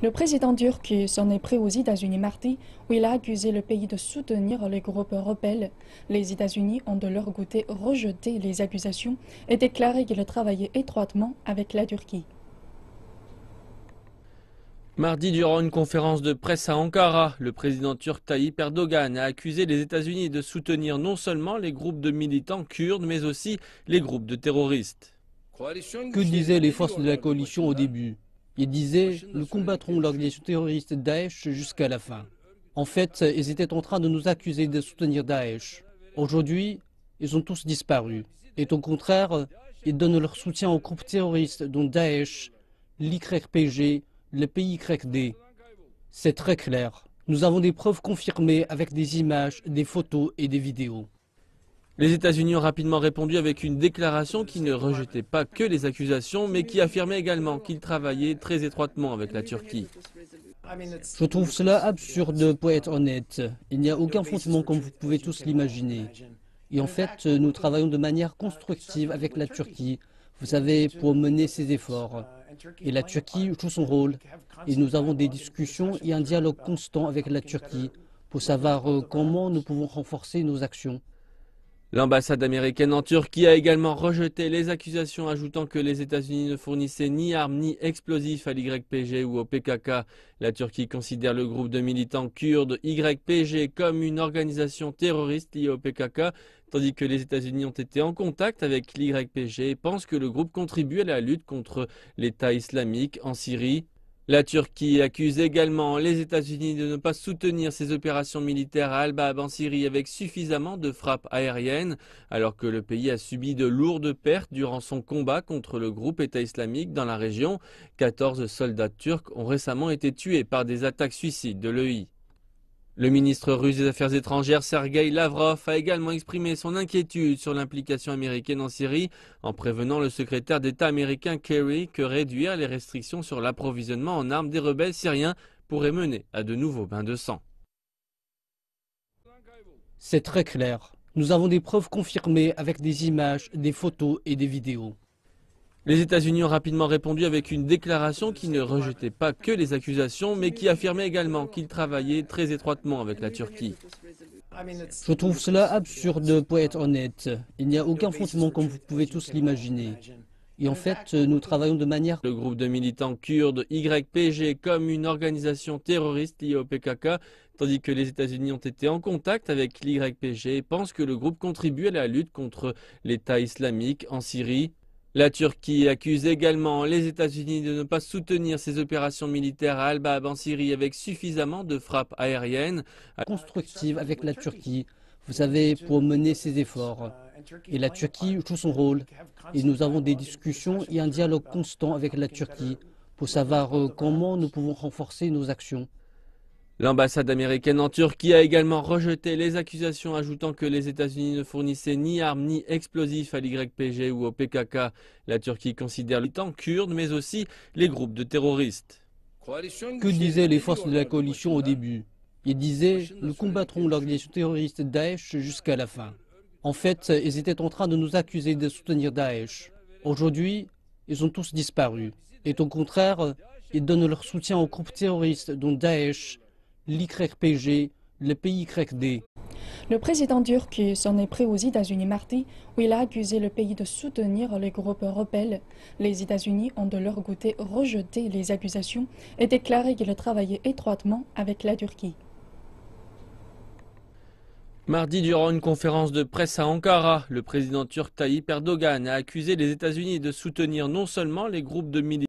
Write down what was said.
Le président turc s'en est pris aux États-Unis mardi, où il a accusé le pays de soutenir les groupes rebelles. Les États-Unis ont de leur côté rejeté les accusations et déclaré qu'ils travaillaient étroitement avec la Turquie. Mardi, durant une conférence de presse à Ankara, le président turc Tayyip Erdogan a accusé les États-Unis de soutenir non seulement les groupes de militants kurdes, mais aussi les groupes de terroristes. Que disaient les forces de la coalition au début? Ils disaient « Nous combattrons l'organisation terroriste Daesh jusqu'à la fin ». En fait, ils étaient en train de nous accuser de soutenir Daesh. Aujourd'hui, ils ont tous disparu. Et au contraire, ils donnent leur soutien aux groupes terroristes dont Daesh, l'YPG, le PYD. C'est très clair. Nous avons des preuves confirmées avec des images, des photos et des vidéos. Les États-Unis ont rapidement répondu avec une déclaration qui ne rejetait pas que les accusations, mais qui affirmait également qu'ils travaillaient très étroitement avec la Turquie. Je trouve cela absurde pour être honnête. Il n'y a aucun fondement comme vous pouvez tous l'imaginer. Et en fait, nous travaillons de manière constructive avec la Turquie, vous savez, pour mener ces efforts. Et la Turquie joue son rôle. Et nous avons des discussions et un dialogue constant avec la Turquie pour savoir comment nous pouvons renforcer nos actions. L'ambassade américaine en Turquie a également rejeté les accusations, ajoutant que les États-Unis ne fournissaient ni armes ni explosifs à l'YPG ou au PKK. La Turquie considère le groupe de militants kurdes YPG comme une organisation terroriste liée au PKK, tandis que les États-Unis ont été en contact avec l'YPG et pensent que le groupe contribue à la lutte contre l'État islamique en Syrie. La Turquie accuse également les États-Unis de ne pas soutenir ces opérations militaires à Al-Bab en Syrie avec suffisamment de frappes aériennes, alors que le pays a subi de lourdes pertes durant son combat contre le groupe État islamique dans la région. 14 soldats turcs ont récemment été tués par des attaques suicides de l'EI. Le ministre russe des Affaires étrangères Sergueï Lavrov a également exprimé son inquiétude sur l'implication américaine en Syrie en prévenant le secrétaire d'État américain Kerry que réduire les restrictions sur l'approvisionnement en armes des rebelles syriens pourrait mener à de nouveaux bains de sang. C'est très clair. Nous avons des preuves confirmées avec des images, des photos et des vidéos. Les États-Unis ont rapidement répondu avec une déclaration qui ne rejetait pas que les accusations, mais qui affirmait également qu'ils travaillaient très étroitement avec la Turquie. Je trouve cela absurde pour être honnête. Il n'y a aucun fondement comme vous pouvez tous l'imaginer. Et en fait, nous travaillons de manière... Le groupe de militants kurdes YPG comme une organisation terroriste liée au PKK, tandis que les États-Unis ont été en contact avec l'YPG et pensent que le groupe contribue à la lutte contre l'État islamique en Syrie. La Turquie accuse également les États-Unis de ne pas soutenir ces opérations militaires à Al-Bab en Syrie avec suffisamment de frappes aériennes. Constructive avec la Turquie, vous savez, pour mener ces efforts. Et la Turquie joue son rôle. Et nous avons des discussions et un dialogue constant avec la Turquie pour savoir comment nous pouvons renforcer nos actions. L'ambassade américaine en Turquie a également rejeté les accusations, ajoutant que les États-Unis ne fournissaient ni armes ni explosifs à l'YPG ou au PKK. La Turquie considère les militants kurdes, mais aussi les groupes de terroristes. Que disaient les forces de la coalition au début? Ils disaient « Nous combattrons l'organisation terroriste Daesh jusqu'à la fin ». En fait, ils étaient en train de nous accuser de soutenir Daesh. Aujourd'hui, ils ont tous disparu. Et au contraire, ils donnent leur soutien aux groupes terroristes dont Daesh, l'YPG, le PYD. Le président turc s'en est pris aux États-Unis mardi, où il a accusé le pays de soutenir les groupes rebelles. Les États-Unis ont de leur côté rejeté les accusations et déclaré qu'ils travaillaient étroitement avec la Turquie. Mardi, durant une conférence de presse à Ankara, le président turc Tayyip Erdogan a accusé les États-Unis de soutenir non seulement les groupes de militants